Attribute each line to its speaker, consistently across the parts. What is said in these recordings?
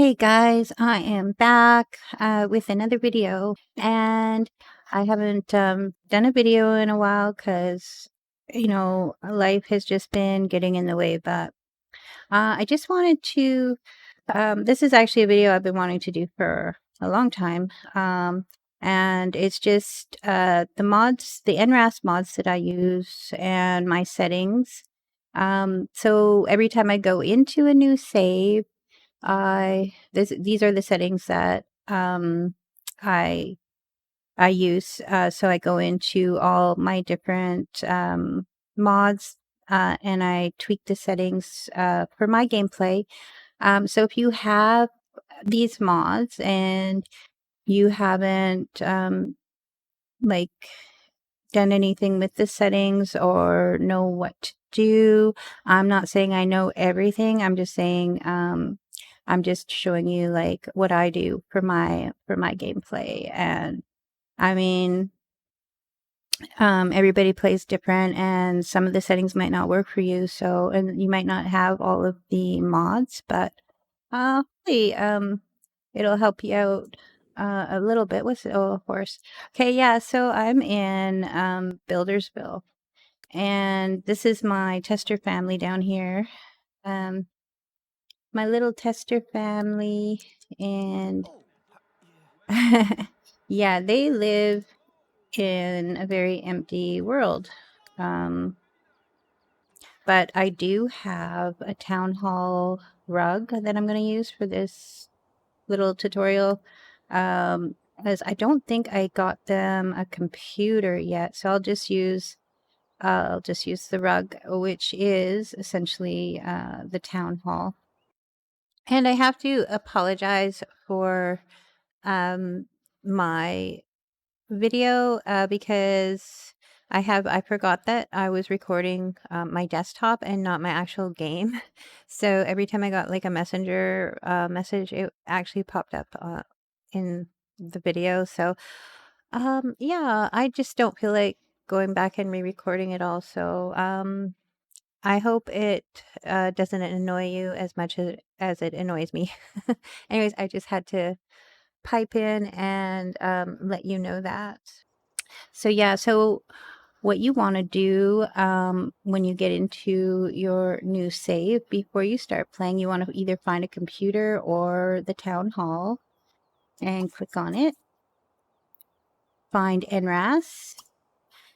Speaker 1: Hey guys, I am back with another video, and I haven't done a video in a while because, life has just been getting in the way. But I just wanted to, this is actually a video I've been wanting to do for a long time. And it's just the mods, the Nrass mods that I use and my settings. So every time I go into a new save, these are the settings that I I use. So I go into all my different mods and I tweak the settings for my gameplay. So if you have these mods and you haven't like done anything with the settings or know what to do, I'm not saying I know everything. I'm just saying I'm just showing you like what I do for my gameplay. And I mean, everybody plays different, and some of the settings might not work for you. So, and you might not have all of the mods, but hopefully, it'll help you out a little bit. What's it? Oh, of course. Okay, yeah. So I'm in Buildersville, and this is my tester family down here. Um, my little tester family, and yeah, they live in a very empty world. Um, but I do have a town hall rug that I'm going to use for this little tutorial. As I don't think I got them a computer yet, so I'll just use the rug, which is essentially the town hall. And I have to apologize for my video because I forgot that I was recording my desktop and not my actual game. So every time I got like a messenger message, it actually popped up in the video. So yeah, I just don't feel like going back and re-recording it all. So I hope it doesn't annoy you as much as it annoys me. Anyways, I just had to pipe in and let you know that. So yeah, so what you want to do when you get into your new save, before you start playing, you want to either find a computer or the town hall and click on it. Find Nrass.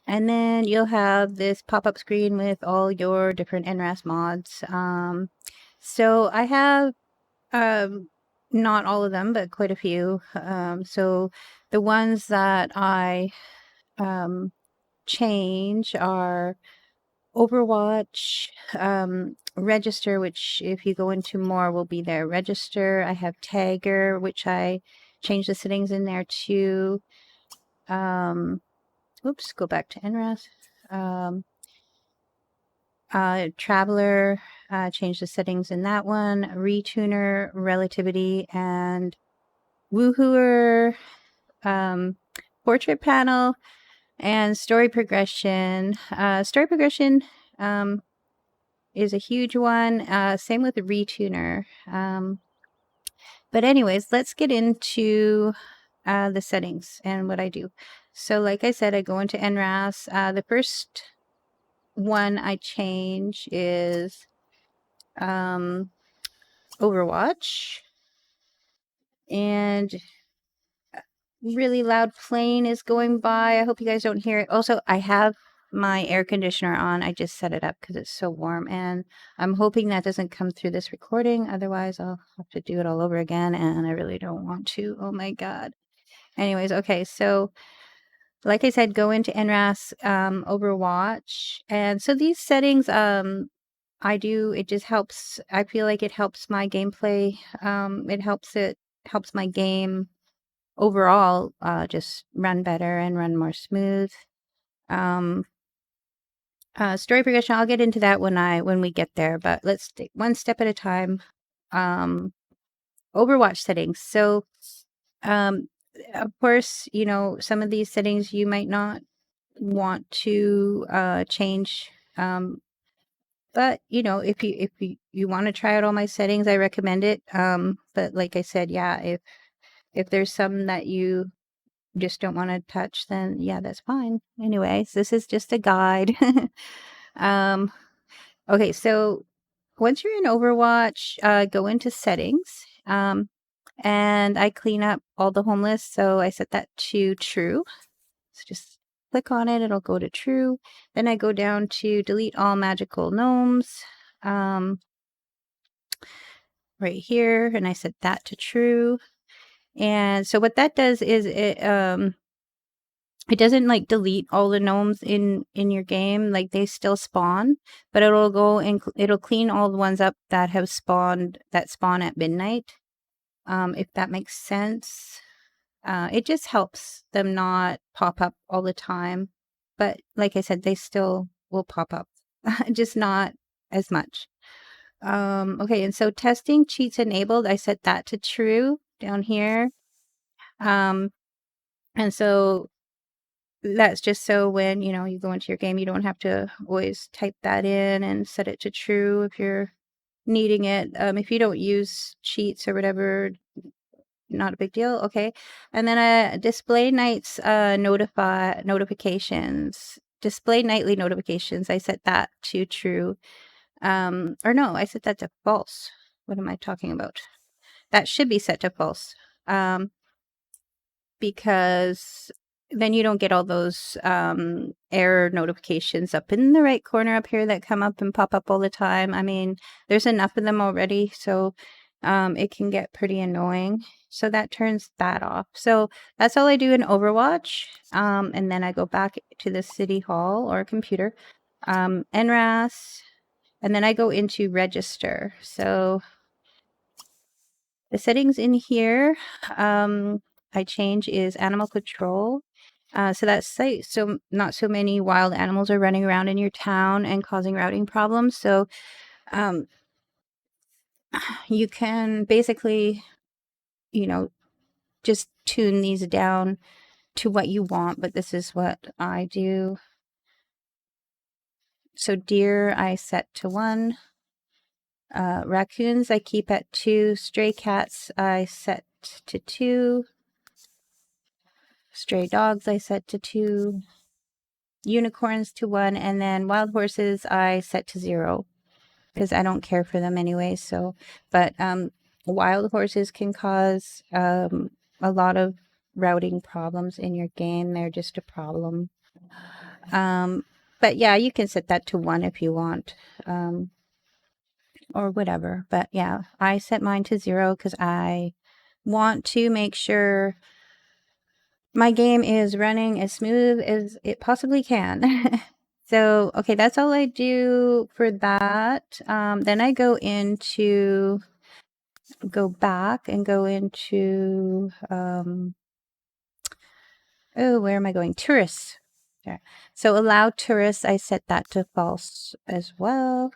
Speaker 1: And then you'll have this pop-up screen with all your different Nrass mods. So I have not all of them, but quite a few. So the ones that I change are Overwatch, Register, which if you go into more will be there. Register. I have Tagger, which I changed the settings in there too. Oops, go back to Nrass. Traveler, change the settings in that one. Retuner, Relativity, and Woohooer, Portrait Panel, and Story Progression. Story Progression is a huge one. Same with the Retuner. But anyways, let's get into the settings and what I do. So like I said, I go into Nrass. The first one I change is Overwatch. And really loud plane is going by. I hope you guys don't hear it. Also, I have my air conditioner on. I just set it up because it's so warm, and I'm hoping that doesn't come through this recording. Otherwise, I'll have to do it all over again, and I really don't want to. Oh my god. Anyways, okay, so like I said, go into Nrass, Overwatch, and so these settings, it just helps. I feel like it helps my gameplay. It helps my game overall just run better and run more smooth. Story progression, I'll get into that when we get there, but let's take one step at a time. Overwatch settings. So of course, some of these settings you might not want to change But if you want to try out all my settings, I recommend it. But like I said, yeah, if there's some that you just don't want to touch, then yeah, that's fine. Anyways, this is just a guide. um, okay, so once you're in Overwatch, go into settings. And I clean up all the home lists, so I set that to true. So just click on it, it'll go to true. Then I go down to delete all magical gnomes. Right here, and I set that to true. And so what that does is it doesn't like delete all the gnomes in your game, like they still spawn, but it'll go and it'll clean all the ones up that have spawned that spawn at midnight. If that makes sense. It just helps them not pop up all the time, but like I said, they still will pop up, just not as much. Okay, and so testing cheats enabled, I set that to true down here. And so that's just so when, you go into your game, you don't have to always type that in and set it to true if you're needing it. If you don't use cheats or whatever, not a big deal. Okay. And then display nights notifications. Display nightly notifications. I set that to true. Or no, I set that to false. What am I talking about? That should be set to false. Because then you don't get all those error notifications up in the right corner up here that come up and pop up all the time. I mean, there's enough of them already, so it can get pretty annoying. So that turns that off. So that's all I do in Overwatch. And then I go back to the city hall or computer, Nrass, and then I go into register. So the settings in here I change is animal control. So that's like, so not so many wild animals are running around in your town and causing routing problems. So you can basically, just tune these down to what you want, but this is what I do. So deer I set to 1. Raccoons I keep at 2. Stray cats I set to 2. Stray dogs I set to 2. Unicorns to 1. And then wild horses I set to 0 because I don't care for them anyway. So, but wild horses can cause a lot of routing problems in your game. They're just a problem. But yeah, you can set that to 1 if you want, or whatever. But yeah, I set mine to 0 because I want to make sure my game is running as smooth as it possibly can. So, okay, that's all I do for that. Then I go back and go into, where am I going? Tourists. There. So allow tourists, I set that to false as well.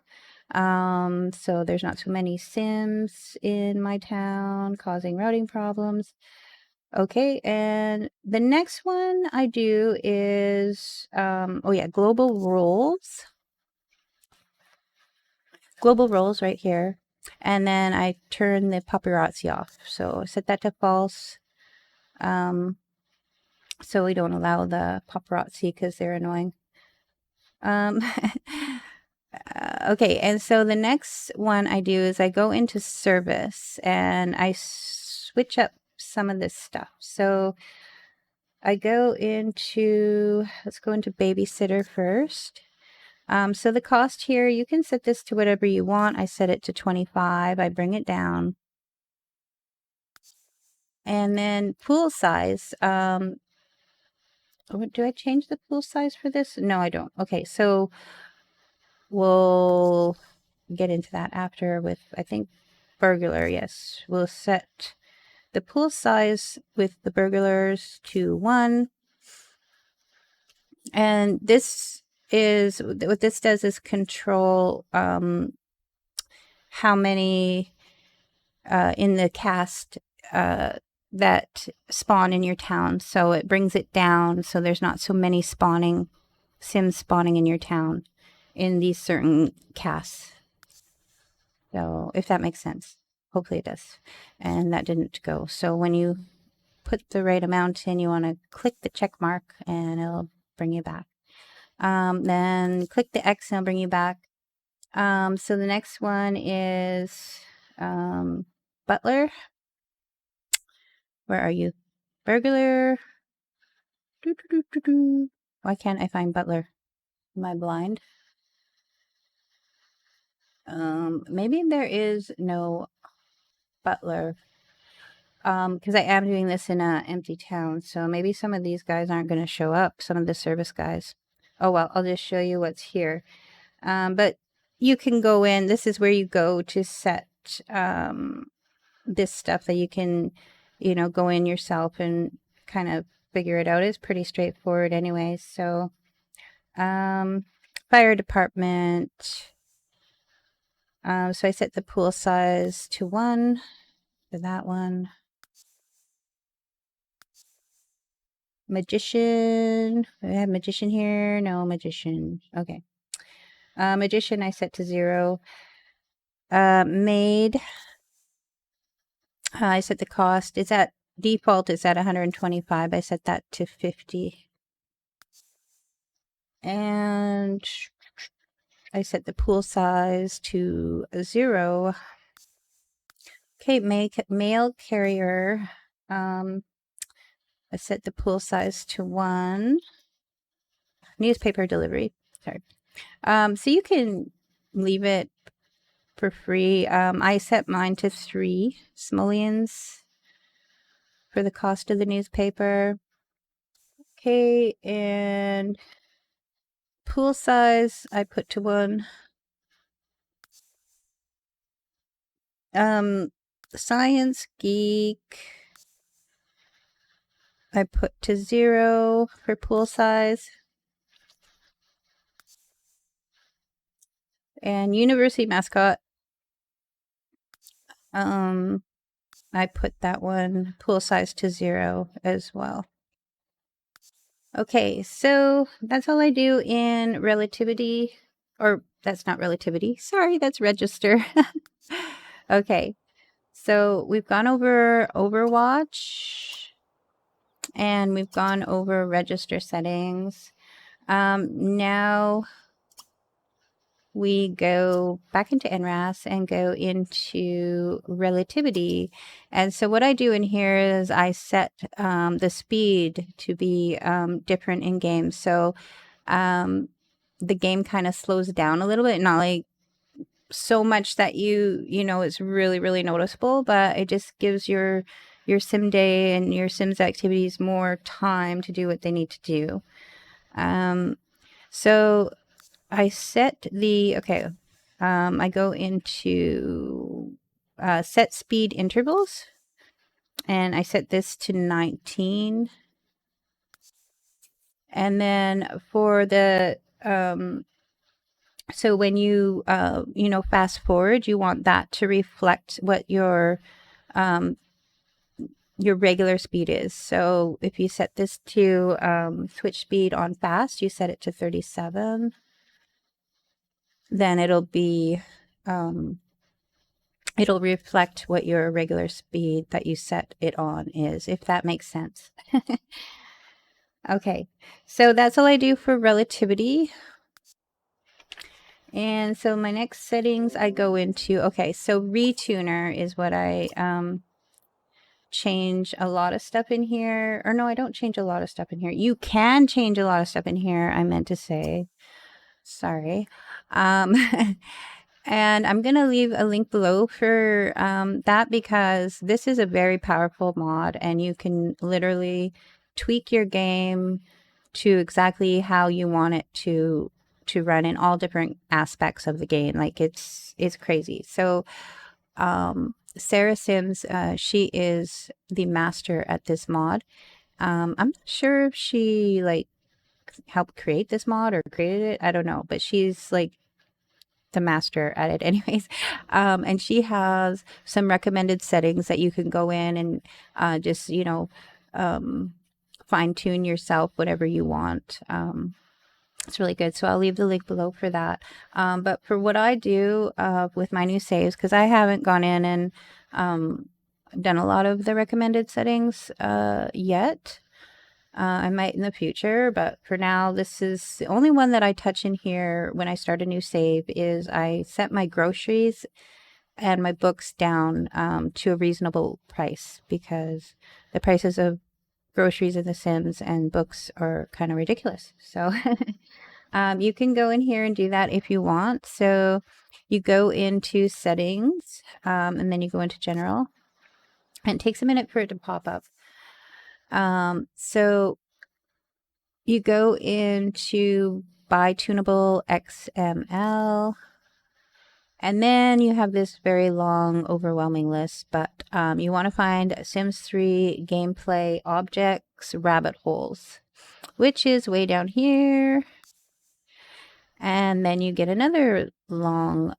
Speaker 1: So there's not so many Sims in my town causing routing problems. Okay, and the next one I do is, global rules. Global roles right here. And then I turn the paparazzi off. So I set that to false. So we don't allow the paparazzi because they're annoying. Okay, and so the next one I do is I go into service and I switch up some of this stuff. So I go into, let's go into babysitter first. So the cost here, you can set this to whatever you want. I set it to 25. I bring it down. And then pool size. Do I change the pool size for this? No, I don't. Okay, so we'll get into that after with, I think, burglar. Yes, we'll set the pool size with the burglars to 1. And this is, what this does is control how many in the cast that spawn in your town. So it brings it down so there's not so many Sims spawning in your town. in these certain casts. So if that makes sense, hopefully it does. And that didn't go. So when you put the right amount in, you want to click the check mark and it'll bring you back. Then click the X and it'll bring you back. So the next one is Butler. Where are you? Burglar. Why can't I find Butler? Am I blind? Maybe there is no Butler. Because I am doing this in an empty town, so maybe some of these guys aren't going to show up, some of the service guys. Oh well, I'll just show you what's here. But you can go in, this is where you go to set this stuff that you can, you know, go in yourself and kind of figure it out. It's pretty straightforward anyway. So fire department. So I set the pool size to 1 for that one. Magician. Do I have magician here? No magician. Okay. Magician I set to 0. Maid. I set the cost. It's at default. It's at 125. I set that to 50. And I set the pool size to 0. Okay, mail carrier. I set the pool size to 1. Newspaper delivery. Sorry. So you can leave it for free. I set mine to 3 simoleons for the cost of the newspaper. Okay, and pool size I put to 1. Science geek I put to 0 for pool size. And university mascot, I put that one pool size to 0 as well. Okay, so that's all I do in Relativity, or that's not Relativity. Sorry, that's Register. Okay, so we've gone over Overwatch and we've gone over Register settings. Now we go back into Nrass and go into Relativity. And so what I do in here is I set the speed to be different in game. So the game kind of slows down a little bit, not like so much that you know it's really, really noticeable, but it just gives your sim day and your sims activities more time to do what they need to do. So I set the, okay, I go into set speed intervals, and I set this to 19. And then for the, so when you, you know, fast forward, you want that to reflect what your regular speed is. So if you set this to switch speed on fast, you set it to 37. Then it'll be, it'll reflect what your regular speed that you set it on is, if that makes sense. Okay, so that's all I do for Relativity. And so my next settings I go into, okay, so Retuner is what I change a lot of stuff in here. Or no, I don't change a lot of stuff in here. You can change a lot of stuff in here, I meant to say. Sorry. And I'm going to leave a link below for that, because this is a very powerful mod and you can literally tweak your game to exactly how you want it to run in all different aspects of the game. Like it's crazy. So Sarah Sims, she is the master at this mod. I'm not sure if she like helped create this mod or created it. I don't know, but she's like the master at it anyways. And she has some recommended settings that you can go in and just, you know, fine tune yourself, whatever you want. It's really good. So I'll leave the link below for that. But for what I do with my new saves, because I haven't gone in and done a lot of the recommended settings yet. I might in the future, but for now, this is the only one that I touch in here when I start a new save. Is I set my groceries and my books down to a reasonable price, because the prices of groceries in The Sims and books are kind of ridiculous. So you can go in here and do that if you want. So you go into settings and then you go into general, and it takes a minute for it to pop up. So you go into buy tunable XML, and then you have this very long, overwhelming list, but you want to find Sims 3 gameplay objects rabbit holes, which is way down here. And then you get another long,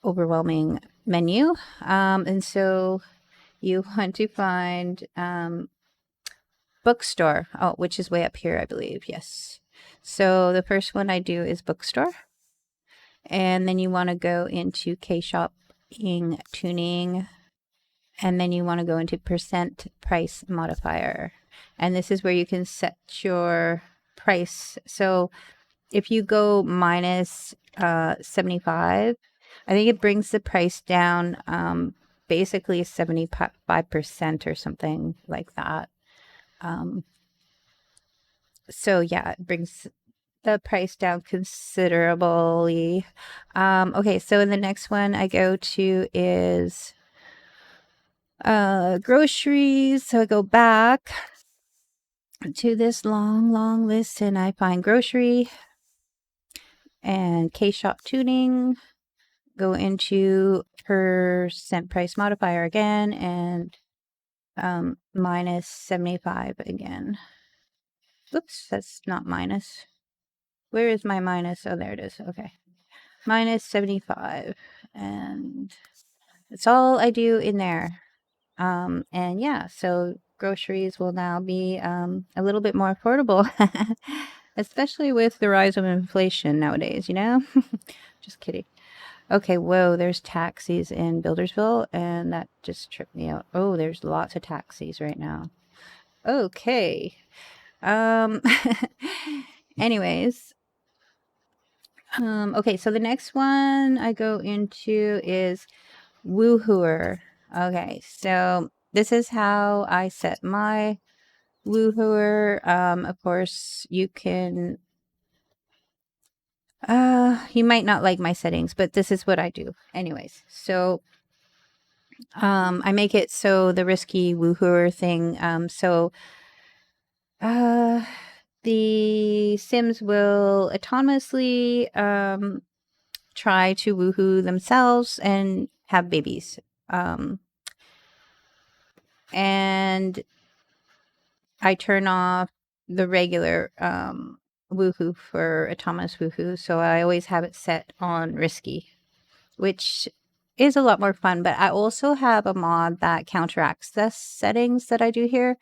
Speaker 1: overwhelming menu. And so you want to find bookstore, which is way up here, I believe. Yes. So the first one I do is bookstore. And then you want to go into K-shopping tuning. And then you want to go into percent price modifier. And this is where you can set your price. So if you go minus 75, I think it brings the price down basically 75% or something like that. So yeah, it brings the price down considerably. Okay, so in the next one I go to is groceries. So I go back to this long list and I find grocery and K-shop tuning. Go into percent price modifier again and minus 75 again. Oops, that's not minus. Where is my minus? Oh, there it is. Okay. Minus 75. And that's all I do in there. And yeah, so groceries will now be a little bit more affordable, especially with the rise of inflation nowadays, you know? Just kidding. Okay, whoa, there's taxis in Buildersville, and that just tripped me out. Oh, there's lots of taxis right now. Okay. Anyways. Okay, so the next one I go into is Woohooer. Okay, so this is how I set my Woohooer. Of course, you can you might not like my settings, but this is what I do. Anyways, so I make it so the risky Woohooer thing. So the Sims will autonomously try to woohoo themselves and have babies. And I turn off the regular woohoo for autonomous woohoo. So I always have it set on risky, which is a lot more fun. But I also have a mod that counteracts the settings that I do here.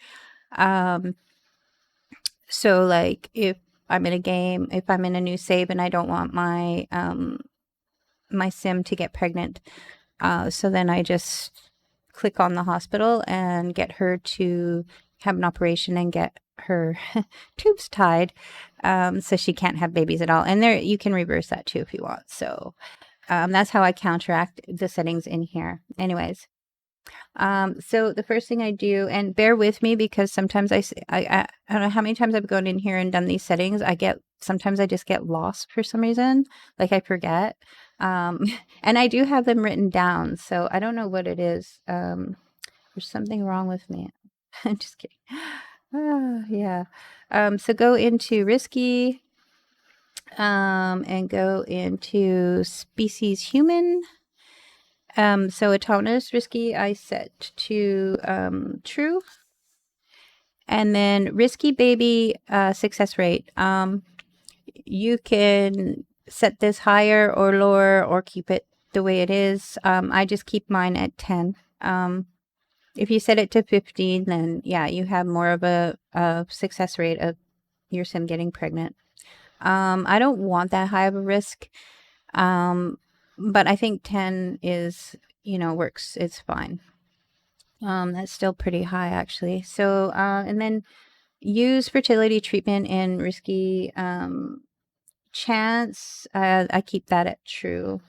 Speaker 1: So like if I'm in a game, if I'm in a new save and I don't want my my sim to get pregnant, so then I just click on the hospital and get her to have an operation and get her tubes tied, so she can't have babies at all. And there you can reverse that too if you want. So that's how I counteract the settings in here. Anyways. So the first thing I do, and bear with me because sometimes I don't know how many times I've gone in here and done these settings. Sometimes I just get lost for some reason, like I forget. And I do have them written down, so I don't know what it is. There's something wrong with me. I'm just kidding. Yeah. So go into risky, and go into species human. So autonomous risky I set to true, and then risky baby success rate. You can set this higher or lower or keep it the way it is. I just keep mine at 10. If you set it to 15, then yeah, you have more of a success rate of your sim getting pregnant. I don't want that high of a risk. But I think 10 is, works. It's fine. That's still pretty high actually. So, and then use fertility treatment in risky chance. I keep that at true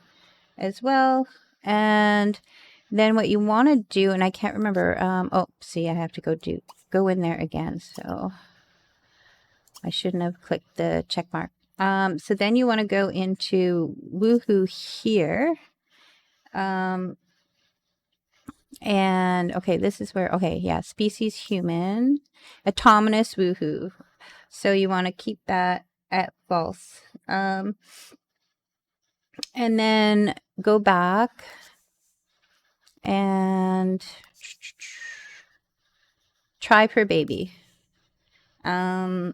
Speaker 1: as well. And then what you want to do, and I can't remember. Oh, see, I have to go in there again. So I shouldn't have clicked the check mark. So then you want to go into Woohoo here. And okay, this is where, okay, yeah, species human, autonomous Woohoo. So you want to keep that at false. And then go back and try per baby. So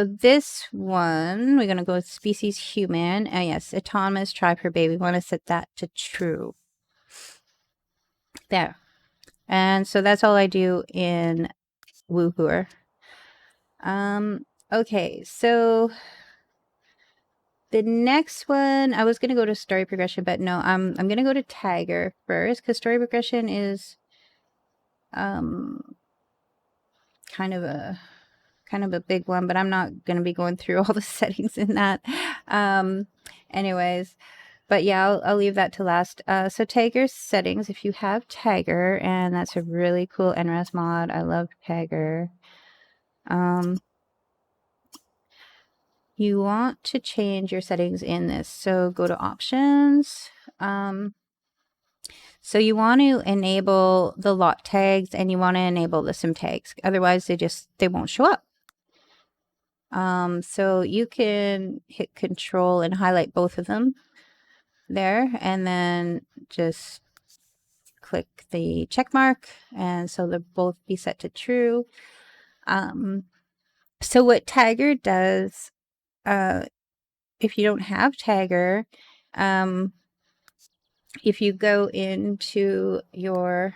Speaker 1: this one, we're going to go with species human. Yes, autonomous, try per baby. We want to set that to true. There. And so that's all I do in Woohoo. Okay, so the next one, I was going to go to story progression, but no, I'm going to go to Tagger first because story progression is kind of a big one, but I'm not going to be going through all the settings in that. Anyways, but yeah, I'll leave that to last. So Tagger settings, if you have Tagger, and that's a really cool Nrass mod. I love Tagger. You want to change your settings in this. So go to options. So you want to enable the lot tags and you want to enable the sim tags. Otherwise they won't show up. So you can hit control and highlight both of them there and then just click the check mark, and so they'll both be set to true. So what Tagger does, if you don't have Tagger, if you go into your,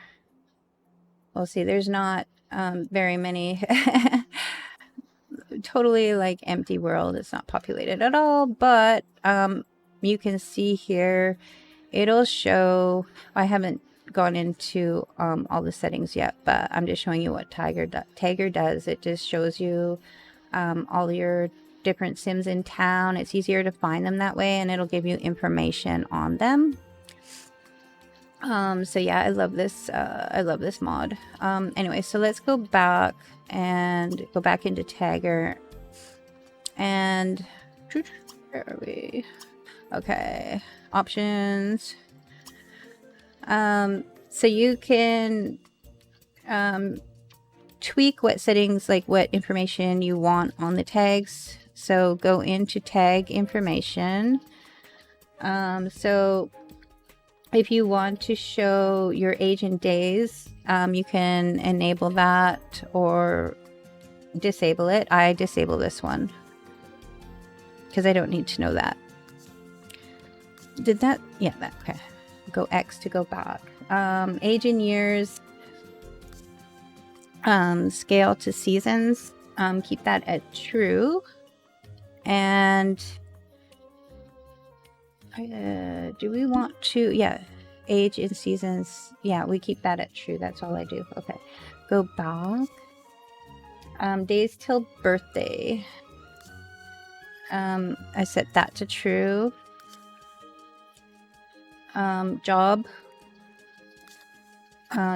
Speaker 1: we'll see, there's not very many, totally like empty world. It's not populated at all, but you can see here, it'll show, I haven't gone into all the settings yet, but I'm just showing you what Tagger does. It just shows you all your different sims in town. It's easier to find them that way, and it'll give you information on them. So yeah, I love this mod. Anyway, so let's go back and go back into Tagger, and where are we? Okay, options. So you can tweak what settings, like what information you want on the tags. So go into tag information. So if you want to show your age and days, you can enable that or disable it. I disable this one because I don't need to know that. Did that? Yeah, that, okay. Go X to go back. Age in years, scale to seasons, keep that at true. And do we want to, yeah, age in seasons, yeah, we keep that at true. That's all I do. Okay, go back. Days till birthday, I set that to true. Job,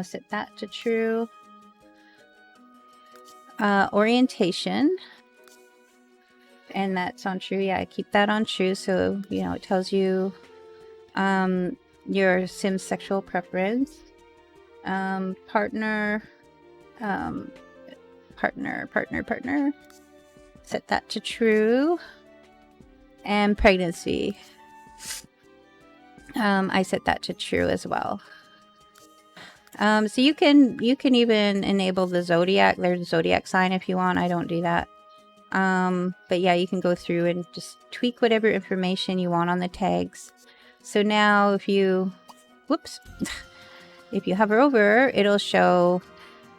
Speaker 1: set that to true. Orientation, and that's on true. Yeah, I keep that on true, so you know it tells you your sim's sexual preference. Partner, partner, set that to true. And pregnancy, I set that to true as well. So you can even enable the zodiac. There's a zodiac sign if you want. I don't do that. But yeah, you can go through and just tweak whatever information you want on the tags. So now if you, whoops, if you hover over, it'll show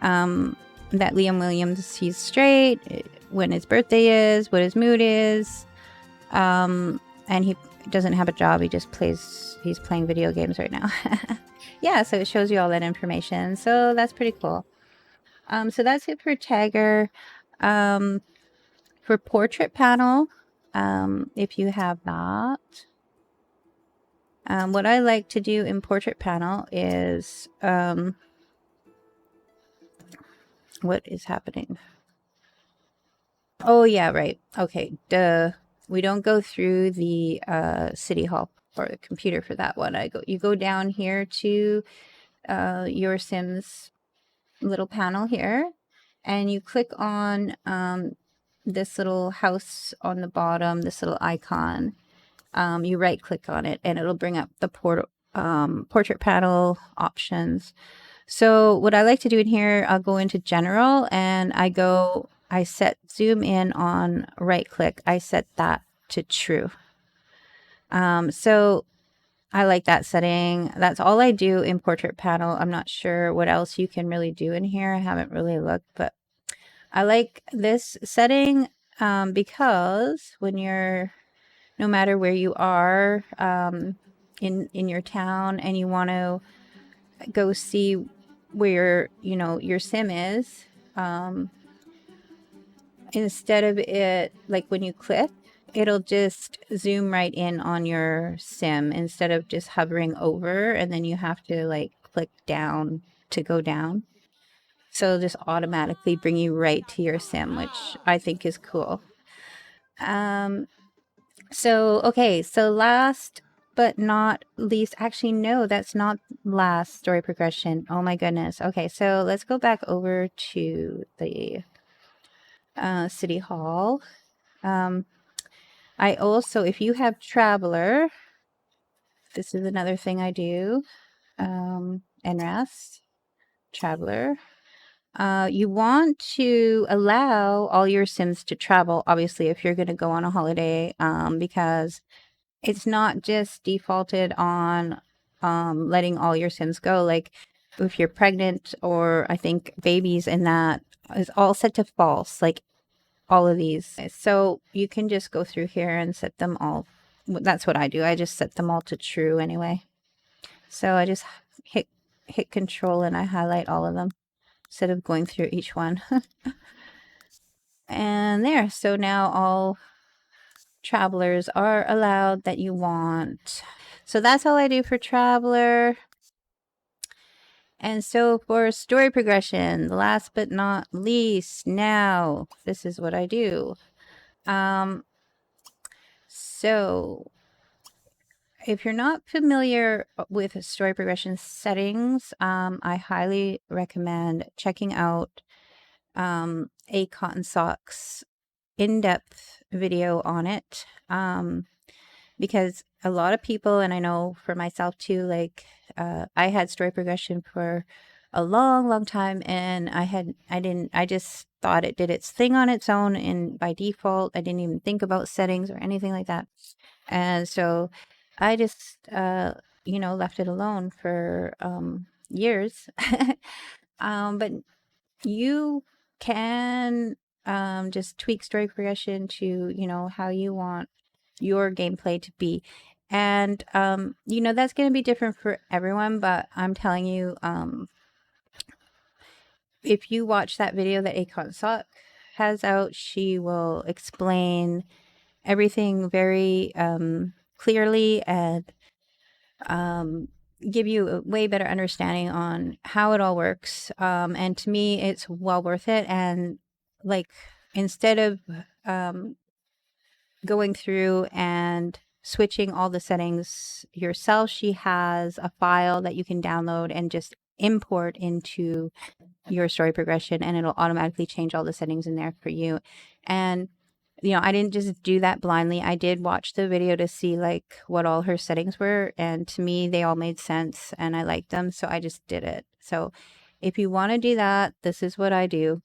Speaker 1: that Liam Williams, he's straight. when his birthday is, what his mood is. And he doesn't have a job. He just he's playing video games right now. Yeah, so it shows you all that information. So that's pretty cool. So that's it for Tagger. For portrait panel, if you have that, what I like to do in portrait panel is, what is happening? Oh yeah, right. Okay, duh. We don't go through the City Hall or the computer for that one. You go down here to your Sims little panel here, and you click on this little house on the bottom, this little icon. You right click on it and it'll bring up the portrait panel options. So what I like to do in here, I'll go into general and I set zoom in on right click. I set that to true. So I like that setting. That's all I do in portrait panel. I'm not sure what else you can really do in here. I haven't really looked, but I like this setting because when you're, no matter where you are in your town and you want to go see where your sim is, instead of it, like when you click, it'll just zoom right in on your sim instead of just hovering over and then you have to like click down to go down. So it'll just automatically bring you right to your sim, which I think is cool. Okay, so last but not least, actually no, that's not last story progression. Oh my goodness. Okay, so let's go back over to the City Hall. I also, if you have Traveler, this is another thing I do. Nrass, Traveler. You want to allow all your Sims to travel, obviously, if you're going to go on a holiday, because it's not just defaulted on letting all your Sims go. Like if you're pregnant or I think babies and that is all set to false, like all of these. So you can just go through here and set them all. That's what I do. I just set them all to true anyway. So I just hit control and I highlight all of them instead of going through each one. And there. So now all travelers are allowed that you want. So that's all I do for Traveler. And so for story progression, last but not least, now this is what I do. So if you're not familiar with story progression settings, I highly recommend checking out a Cotton Socks in-depth video on it. Because a lot of people, and I know for myself too, like I had story progression for a long time, and I just thought it did its thing on its own, and by default I didn't even think about settings or anything like that. And so I just left it alone for years. But you can just tweak story progression to how you want your gameplay to be. And that's going to be different for everyone, but I'm telling you, if you watch that video that Akon Sock has out, she will explain everything very clearly and give you a way better understanding on how it all works. And to me, it's well worth it. And like, instead of going through and switching all the settings yourself, she has a file that you can download and just import into your story progression, and it'll automatically change all the settings in there for you. And I didn't just do that blindly. I did watch the video to see like what all her settings were, and to me they all made sense and I liked them, so I just did it. So if you want to do that, this is what I do.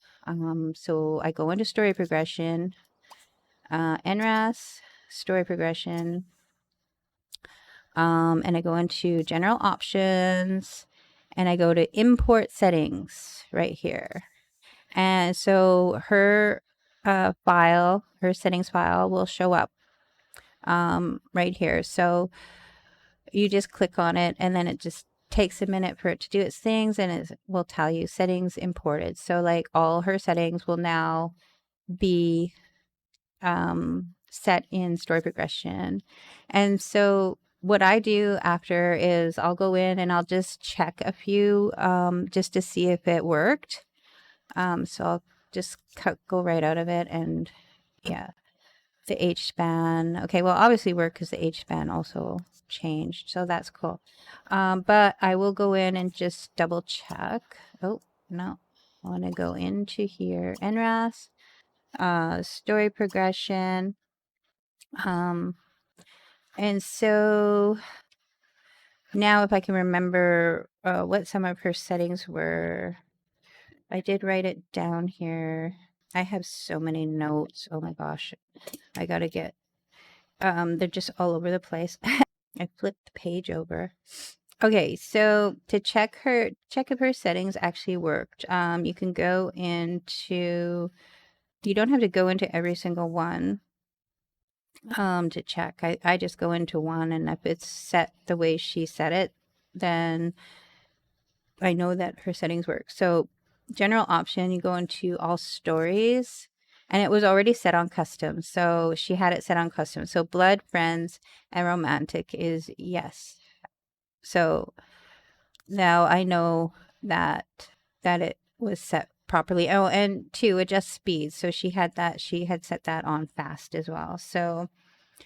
Speaker 1: So I go into story progression, Nrass, story progression, and I go into general options and I go to import settings right here. And so her file, her settings file will show up right here. So you just click on it, and then it just takes a minute for it to do its things, and it will tell you settings imported. So like all her settings will now be set in story progression. And so what I do after is I'll go in and I'll just check a few just to see if it worked. So I'll just go right out of it, and yeah, the H span. Okay, well, obviously work because the H span also changed, so that's cool. But I will go in and just double check. Oh no, I want to go into here, Nrass, story progression. And so now if I can remember what some of her settings were, I did write it down here. I have so many notes. Oh my gosh. I gotta get, they're just all over the place. I flipped the page over. Okay, so to check if her settings actually worked, you can go into, you don't have to go into every single one to check. I just go into one, and if it's set the way she set it, then I know that her settings work. So general option, you go into all stories, and it was already set on custom. So she had it set on custom. So blood, friends, and romantic is yes. So now I know that it was set properly. Oh, and to adjust speed. So she had set that on fast as well. So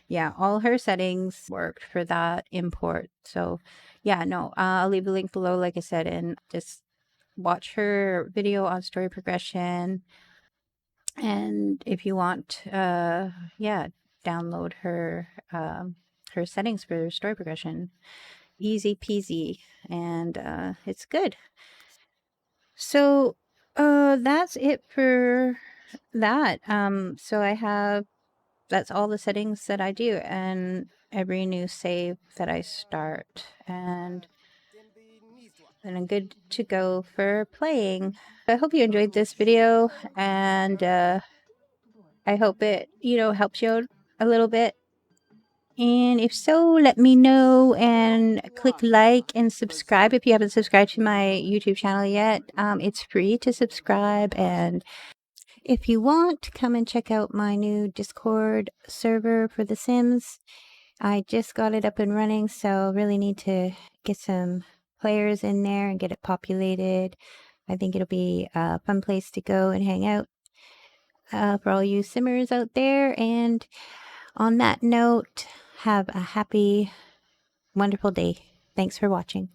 Speaker 1: yeah, all her settings worked for that import. So yeah, no, I'll leave a link below, like I said, and just watch her video on story progression. And if you want, yeah, download her, her settings for story progression. Easy peasy, and it's good. So that's it for that. So I have, that's all the settings that I do, and every new save that I start, and then I'm good to go for playing. I hope you enjoyed this video, and I hope it, helps you out a little bit. And if so, let me know, and click like and subscribe if you haven't subscribed to my YouTube channel yet. It's free to subscribe, and if you want, come and check out my new Discord server for The Sims. I just got it up and running, so really need to get some players in there and get it populated. I think it'll be a fun place to go and hang out for all you simmers out there. And on that note, have a happy, wonderful day. Thanks for watching.